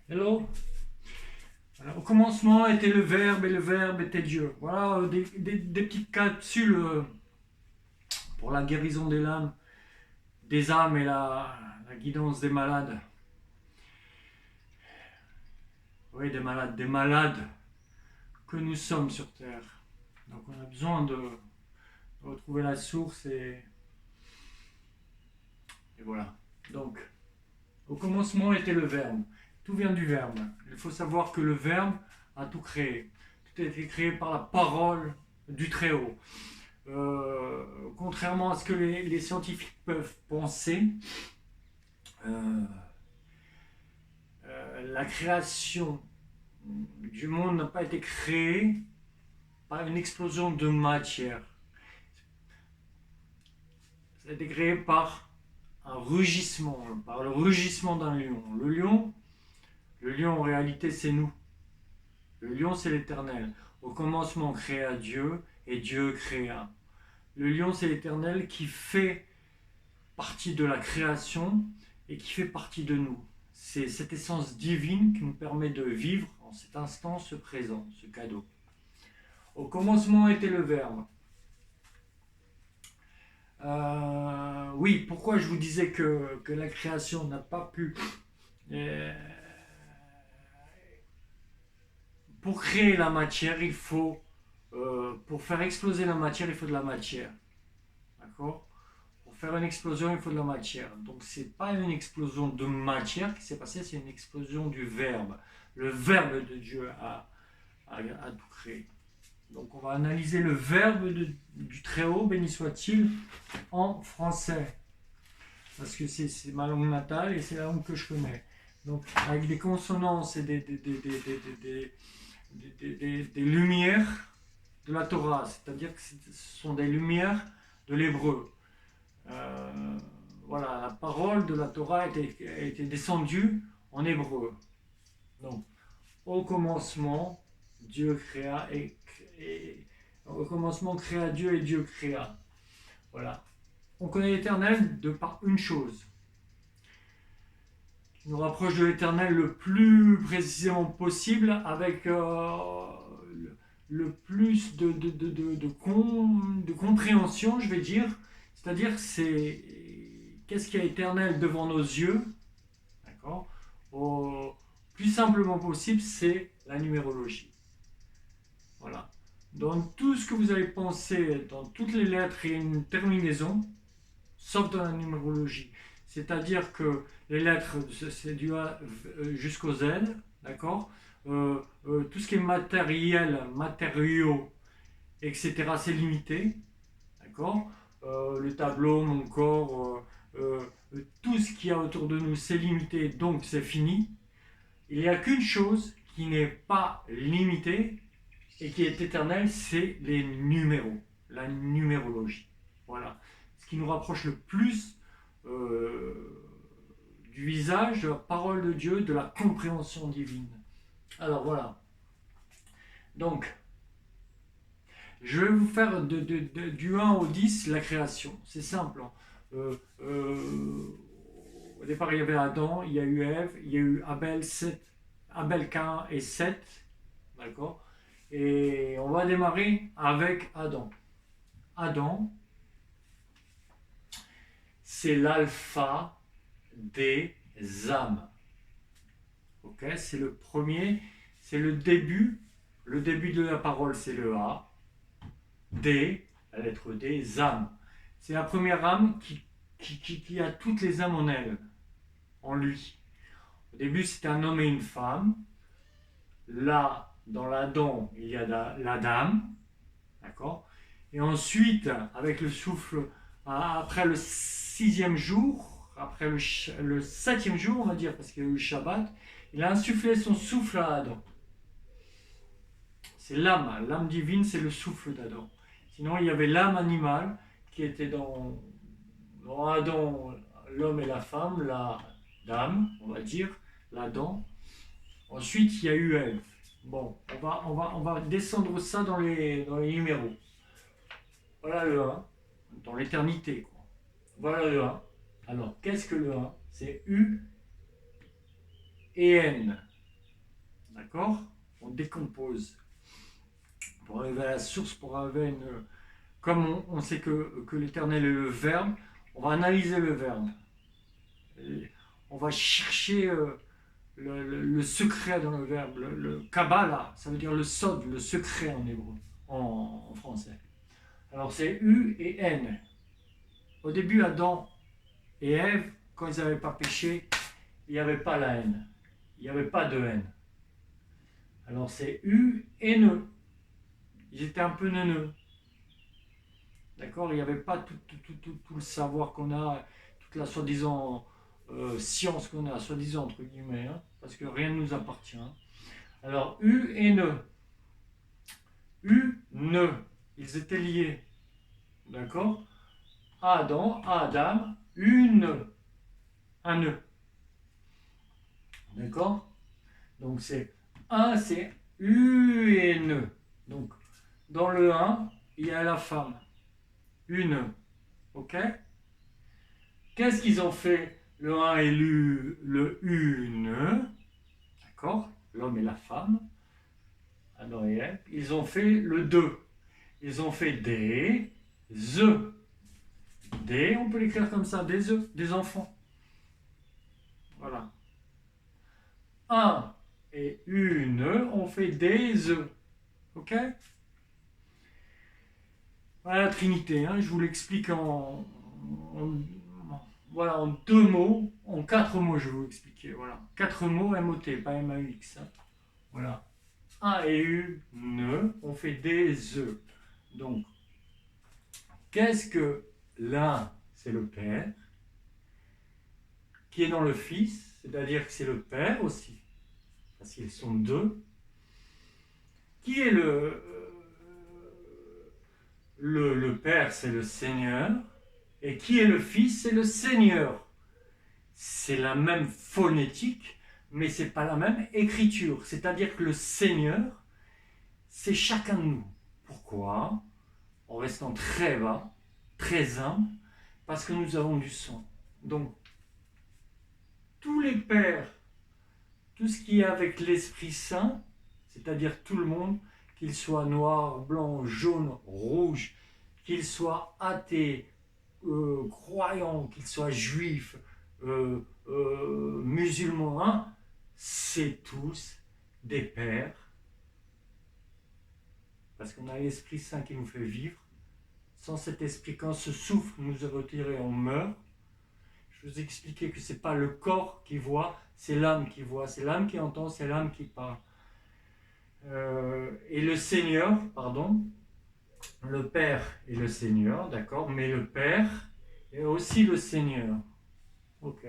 Hello. Voilà, au commencement était le Verbe et le Verbe était Dieu. Voilà des petites capsules pour la guérison des âmes et la guidance des malades. Oui, des malades que nous sommes sur Terre. Donc on a besoin de retrouver la source et voilà. Donc, au commencement était le Verbe. Tout vient du Verbe. Il faut savoir que le Verbe a tout créé. Tout a été créé par la parole du Très-Haut. Contrairement à ce que les scientifiques peuvent penser, euh, la création du monde n'a pas été créée par une explosion de matière. Ça a été créé par un rugissement, par le rugissement d'un lion. Le lion en réalité c'est nous. Le lion c'est l'éternel. Au commencement créa Dieu et Dieu créa. Le lion c'est l'éternel qui fait partie de la création et qui fait partie de nous. C'est cette essence divine qui nous permet de vivre en cet instant, ce présent, ce cadeau. Au commencement était le Verbe. Oui, pourquoi je vous disais que la création n'a pas pu... euh, pour créer la matière, il faut... pour faire exploser la matière, il faut de la matière. D'accord? Pour faire une explosion, il faut de la matière. Donc c'est pas une explosion de matière qui s'est passée, c'est une explosion du verbe. Le verbe de Dieu a tout créé. Donc on va analyser le verbe du Très-Haut, béni soit-il, en français. Parce que c'est ma langue natale et c'est la langue que je connais. Donc avec des consonances et des lumières de la Torah, c'est-à-dire que ce sont des lumières de l'hébreu. Euh, voilà, la parole de la Torah était descendue en hébreu. Donc, au commencement, Dieu créa au commencement créa Dieu et Dieu créa. Voilà. On connaît l'Éternel de par une chose qui nous rapproche de l'Éternel le plus précisément possible avec le plus de compréhension, je vais dire. C'est-à-dire, c'est qu'est-ce qui est éternel devant nos yeux, d'accord? Au plus simplement possible, c'est la numérologie. Voilà. Dans tout ce que vous allez penser, dans toutes les lettres, il y a une terminaison, sauf dans la numérologie. C'est-à-dire que les lettres, c'est du A jusqu'au Z, d'accord? Tout ce qui est matériel, matériaux, etc., c'est limité, d'accord? Le tableau, mon corps, tout ce qu'il y a autour de nous, c'est limité, donc c'est fini. Il n'y a qu'une chose qui n'est pas limitée et qui est éternelle, c'est les numéros, la numérologie. Voilà. Ce qui nous rapproche le plus du visage, de la parole de Dieu, de la compréhension divine. Alors voilà. Donc, je vais vous faire du 1 au 10 la création. C'est simple. Euh, euh, Au départ, il y avait Adam, il y a eu Ève, il y a eu Abel, Cain et Seth. D'accord? Et on va démarrer avec Adam. Adam, c'est l'alpha des âmes. Ok? C'est le premier, c'est le début. Le début de la parole, c'est le A. D, la lettre D, âmes. C'est la première âme qui a toutes les âmes en elle, en lui. Au début, c'était un homme et une femme. Là, dans l'Adam, il y a la dame. D'accord? Et ensuite, avec le souffle, après le sixième jour, après le septième jour, on va dire, parce qu'il y a eu le Shabbat, il a insufflé son souffle à Adam. C'est l'âme divine, c'est le souffle d'Adam. Sinon, il y avait l'âme animale qui était dans Adam, l'homme et la femme, la dame, on va dire, l'Adam. Ensuite, il y a eu Ève. Bon, on va descendre ça dans les numéros. Voilà le 1, dans l'éternité, quoi. Voilà le 1. Alors, qu'est-ce que le 1? C'est U et N. D'accord? On décompose pour arriver à la source, pour arriver à une... Comme on sait que l'Éternel est le Verbe, on va analyser le Verbe. Et on va chercher le secret dans le Verbe. Le Kabbalah, ça veut dire le sod, le secret en hébreu, en français. Alors c'est U et N. Au début, Adam et Ève, quand ils n'avaient pas péché, il n'y avait pas la haine. Il n'y avait pas de haine. Alors c'est U et N. Ils étaient un peu neuneux. D'accord? Il n'y avait pas tout le savoir qu'on a, toute la soi-disant science qu'on a, soi-disant entre guillemets, hein, parce que rien ne nous appartient. Alors U et N. U, N. Ils étaient liés. D'accord? Adam, Adam, une, un nœud. D'accord? Donc c'est U et N. Donc dans le 1, il y a la femme. Une. Ok? Qu'est-ce qu'ils ont fait? Le 1 et le une. D'accord? L'homme et la femme. Adam et Ève. Ils ont fait le 2. Ils ont fait des œufs. Des, on peut l'écrire comme ça, des œufs, des enfants. Voilà. Un et une, on fait des œufs. Ok? Voilà la Trinité, hein, je vous l'explique voilà, en 2 mots, en 4 mots, je vais vous expliquer. Voilà. 4 mots M-O-T, pas M-A-U-X. Hein. Voilà. Un et une, on fait des œufs. Donc, qu'est-ce que l'un, c'est le Père, qui est dans le Fils, c'est-à-dire que c'est le Père aussi, parce qu'ils sont deux. Qui est le Père, c'est le Seigneur. Et qui est le Fils, c'est le Seigneur. C'est la même phonétique, mais ce n'est pas la même écriture. C'est-à-dire que le Seigneur, c'est chacun de nous. Pourquoi? En restant très bas, très humble, parce que nous avons du sang. Donc, tous les pères, tout ce qui est avec l'Esprit Saint, c'est-à-dire tout le monde, qu'il soit noir, blanc, jaune, rouge, qu'il soit athée, croyant, qu'il soit juif, musulman, hein, c'est tous des pères, parce qu'on a l'Esprit Saint qui nous fait vivre. Sans cet esprit, quand ce souffle nous est retiré, on meurt. Je vous ai expliqué que ce n'est pas le corps qui voit, c'est l'âme qui voit, c'est l'âme qui entend, c'est l'âme qui parle. Et le Seigneur, pardon, le Père et le Seigneur, d'accord, mais le Père est aussi le Seigneur. Ok,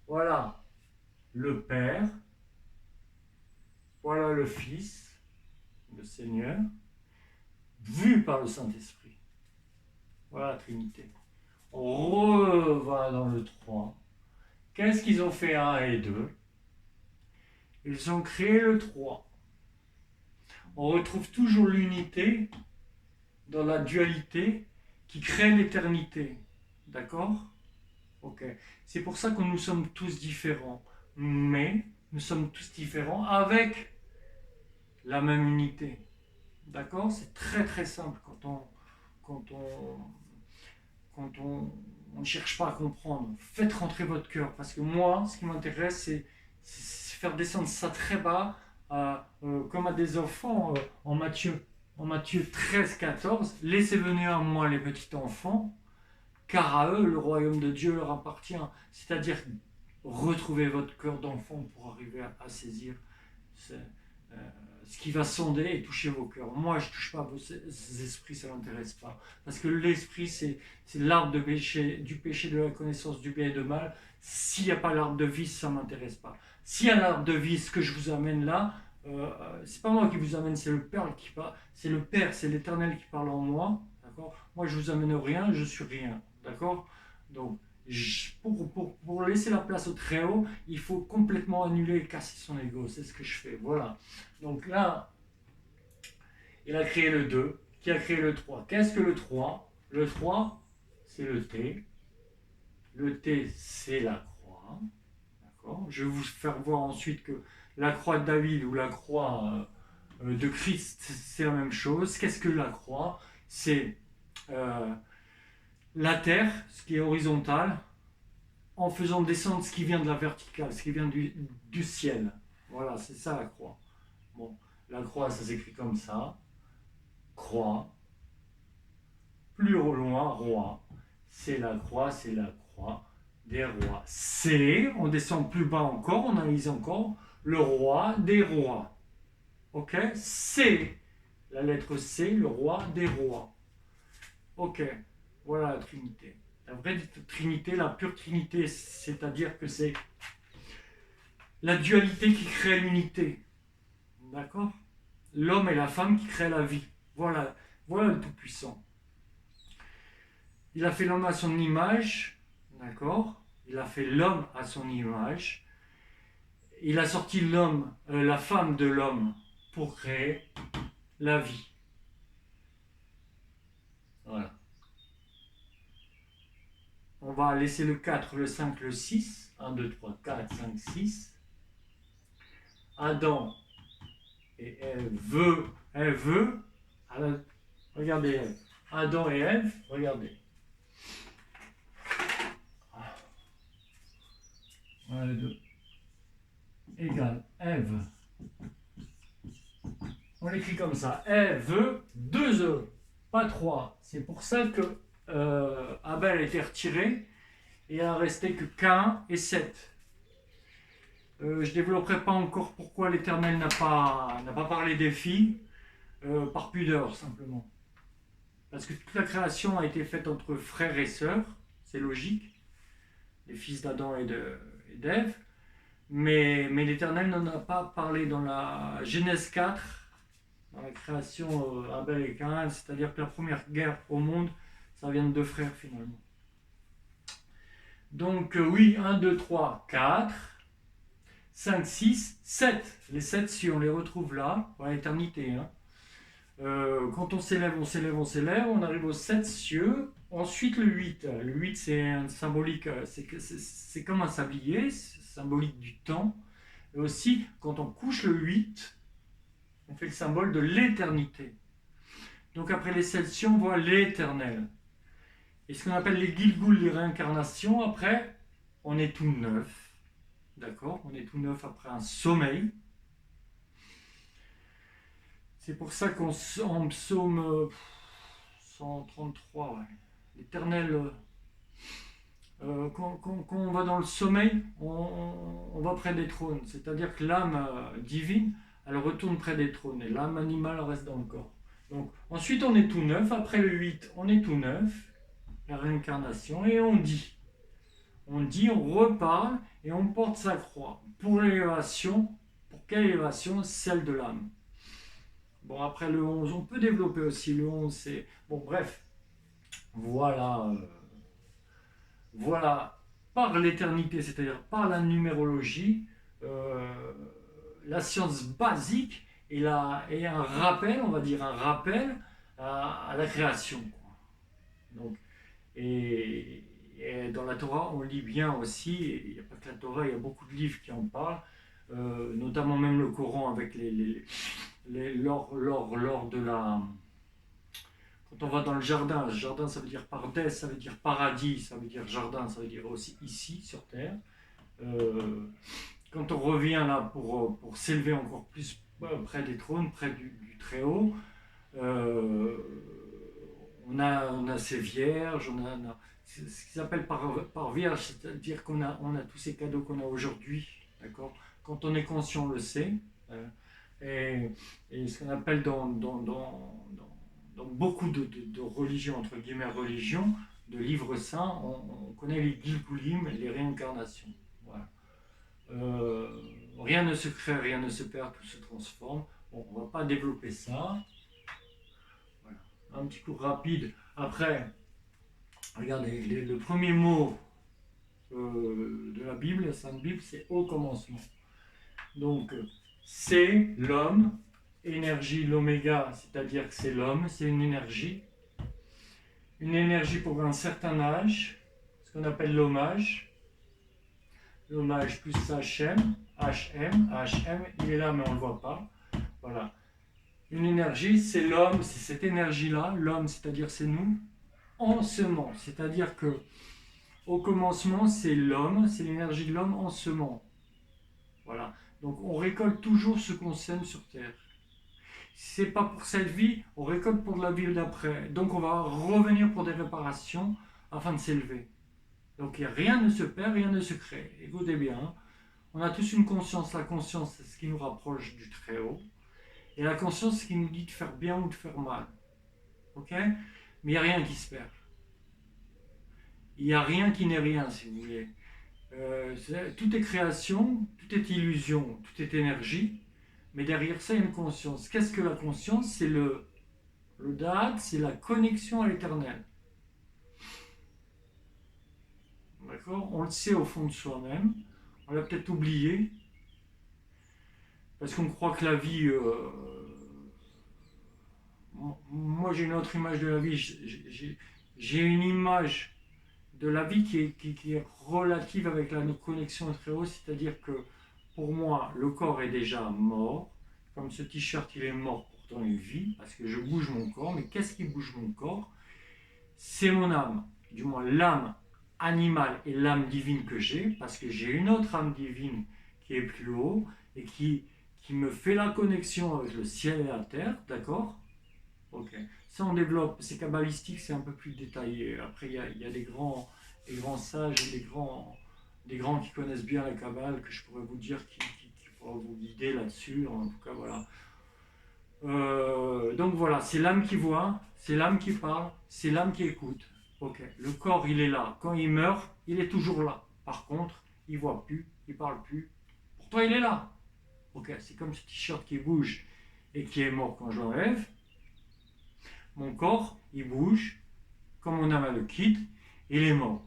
voilà le Père, voilà le Fils, le Seigneur, vu par le Saint-Esprit. Voilà la Trinité. On va dans le 3. Qu'est-ce qu'ils ont fait 1 et 2? Ils ont créé le 3. On retrouve toujours l'unité dans la dualité qui crée l'éternité. D'accord? Ok. C'est pour ça que nous sommes tous différents. Mais nous sommes tous différents avec la même unité. D'accord? C'est très très simple quand on ne cherche pas à comprendre. Faites rentrer votre cœur. Parce que moi, ce qui m'intéresse, c'est faire descendre ça très bas, comme à des enfants en Matthieu 13, 14. Laissez venir à moi les petits enfants, car à eux le royaume de Dieu leur appartient. C'est-à-dire retrouvez votre cœur d'enfant pour arriver à saisir ce qui va sonder et toucher vos cœurs. Moi, je ne touche pas vos esprits, ça ne m'intéresse pas. Parce que l'esprit, c'est l'arbre du péché, de la connaissance du bien et de mal. S'il n'y a pas l'arbre de vie, ça ne m'intéresse pas. S'il y a l'arbre de vie, ce que je vous amène là, c'est pas moi qui vous amène, c'est le Père qui parle. C'est le Père, c'est l'Éternel qui parle en moi. D'accord? Moi, je vous amène rien, je suis rien. D'accord? Donc, pour laisser la place au très haut, il faut complètement annuler et casser son ego. C'est ce que je fais. Voilà. Donc là, il a créé le 2, qui a créé le 3. Qu'est-ce que le 3? Le 3, c'est le T. Le T, c'est la croix. D'accord? Je vais vous faire voir ensuite que la croix de David ou la croix de Christ, c'est la même chose. Qu'est-ce que la croix? C'est la terre, ce qui est horizontal, en faisant descendre ce qui vient de la verticale, ce qui vient du ciel. Voilà, c'est ça la croix. Bon, la croix, ça s'écrit comme ça. Croix. Plus au loin, roi. C'est la croix des rois. C'est, on descend plus bas encore, on analyse encore, le roi des rois. Ok? C'est, la lettre C, le roi des rois. Ok, voilà la Trinité. La vraie Trinité, la pure Trinité, c'est-à-dire que c'est la dualité qui crée l'unité. D'accord? L'homme et la femme qui créent la vie. Voilà, voilà le Tout-Puissant. Il a fait l'homme à son image, d'accord? Il a fait l'homme à son image. Il a sorti l'homme, la femme de l'homme pour créer la vie. Voilà. On va laisser le 4, le 5, le 6. 1, 2, 3, 4, 5, 6. Adam et Ève veut. Alors, regardez Ève. Adam et Ève, regardez. 1 et 2 égale Ève. On l'écrit comme ça. Ève, 2 E, pas 3. C'est pour ça que Abel a été retiré et il a resté que Cain et Seth. Je ne développerai pas encore pourquoi l'Éternel n'a pas parlé des filles, par pudeur simplement. Parce que toute la création a été faite entre frères et sœurs, c'est logique, les fils d'Adam et d'Ève, mais l'Éternel n'en a pas parlé dans la Genèse 4, dans la création Abel et Cain, c'est-à-dire que la première guerre au monde, ça vient de 2 frères finalement. Donc oui, 1, 2, 3, 4, 5, 6, 7. Les 7 cieux, on les retrouve là, pour l'éternité. Hein. Quand on s'élève, on arrive aux 7 cieux. Ensuite le 8. Le 8 c'est un symbolique, c'est comme un sablier, c'est symbolique du temps. Et aussi, quand on couche le 8, on fait le symbole de l'éternité. Donc après les 7 cieux, on voit l'éternel. Et ce qu'on appelle les Gilgul, les réincarnations, après, on est tout neuf. D'accord? On est tout neuf après un sommeil. C'est pour ça qu'en psaume 133, ouais, l'Éternel, quand on va dans le sommeil, on va près des trônes. C'est-à-dire que l'âme divine, elle retourne près des trônes et l'âme animale reste dans le corps. Donc ensuite on est tout neuf, après le 8, on est tout neuf, la réincarnation, et on dit, on reparle et on porte sa croix. Pour l'élévation, pour quelle élévation? Celle de l'âme. Bon, après le 11, on peut développer aussi le 11, c'est... Bon, bref, voilà, voilà, par l'éternité, c'est-à-dire par la numérologie, la science basique et un rappel, on va dire un rappel à la création. Donc, et dans la Torah, on lit bien aussi, et il n'y a pas que la Torah, il y a beaucoup de livres qui en parlent, notamment même le Coran avec lors de la... Quand on va dans le jardin ça veut dire pardes, ça veut dire paradis, ça veut dire jardin, ça veut dire aussi ici sur terre. Quand on revient là pour s'élever encore plus près des trônes, près du Très-Haut, on a ces vierges, ce qu'ils s'appelle par vierge, c'est-à-dire qu'on a tous ces cadeaux qu'on a aujourd'hui, d'accord? Quand on est conscient, on le sait. Et ce qu'on appelle dans beaucoup de religions, entre guillemets religions, de livres saints, on connaît les Gilgulim, les réincarnations. Voilà. Rien ne se crée, rien ne se perd, tout se transforme. Bon, on ne va pas développer ça. Voilà. Un petit cours rapide. Après, regardez, le premier mot de la Bible, la Sainte Bible, c'est au commencement. Donc, c'est l'homme, énergie, l'oméga, c'est-à-dire que c'est l'homme, c'est une énergie pour un certain âge, ce qu'on appelle l'hommage. Là, H plus HM, il est là mais on ne le voit pas. Voilà. Une énergie, c'est l'homme, c'est cette énergie-là, l'homme, c'est-à-dire c'est nous, en semant. C'est-à-dire que au commencement, c'est l'homme, c'est l'énergie de l'homme en semant. Voilà. Donc on récolte toujours ce qu'on sème sur Terre. Si c'est pas pour cette vie, on récolte pour la vie d'après. Donc on va revenir pour des réparations afin de s'élever. Donc rien ne se perd, rien ne se crée. Écoutez bien, hein. On a tous une conscience. La conscience, c'est ce qui nous rapproche du Très-Haut. Et la conscience, c'est ce qui nous dit de faire bien ou de faire mal. Ok? Mais il n'y a rien qui se perd. Il n'y a rien qui n'est rien, si vous voulez. Tout est création, tout est illusion, tout est énergie. Mais derrière ça, il y a une conscience. Qu'est-ce que la conscience? C'est le Dhat, c'est la connexion à l'éternel. D'accord? On le sait au fond de soi-même. On l'a peut-être oublié. Parce qu'on croit que la vie... moi, j'ai une autre image de la vie. J'ai une image de la vie qui est relative avec la connexion au Très-Haut. C'est-à-dire que, pour moi, le corps est déjà mort. Comme ce t-shirt, il est mort, pourtant il vit, parce que je bouge mon corps. Mais qu'est-ce qui bouge mon corps? C'est mon âme. Du moins, l'âme animale et l'âme divine que j'ai, parce que j'ai une autre âme divine qui est plus haut et qui me fait la connexion avec le ciel et la terre, d'accord? Ok. Ça, on développe, c'est kabbalistique, c'est un peu plus détaillé. Après, il y a des grands sages et des grands qui connaissent bien la Kabbale, que je pourrais vous dire, qui pourraient vous guider là-dessus. En tout cas, voilà. Donc voilà, c'est l'âme qui voit, c'est l'âme qui parle, c'est l'âme qui écoute. Ok, le corps, il est là. Quand il meurt, il est toujours là. Par contre, il voit plus, il parle plus. Pourtant, il est là. Ok, c'est comme ce t-shirt qui bouge et qui est mort quand je l'enlève. Mon corps, il bouge. Quand mon âme le quitte, il est mort.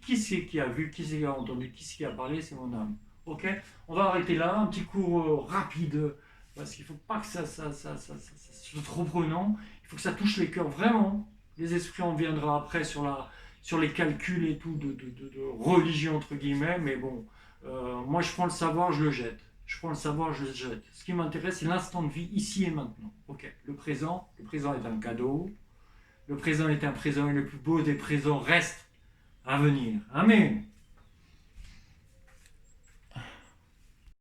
Qui c'est qui a vu, qui c'est qui a entendu, qui c'est qui a parlé? C'est mon âme. Ok, on va arrêter là. Un petit cours rapide. Parce qu'il ne faut pas que ça soit trop prenant. Il faut que ça touche les cœurs vraiment. Les esprits, on viendra après sur les calculs et tout de religion, entre guillemets. Mais bon, moi, je prends le savoir, je le jette. Je prends le savoir, je le jette. Ce qui m'intéresse, c'est l'instant de vie, ici et maintenant. Ok, le présent est un cadeau. Le présent est un présent et le plus beau des présents reste à venir. Amen.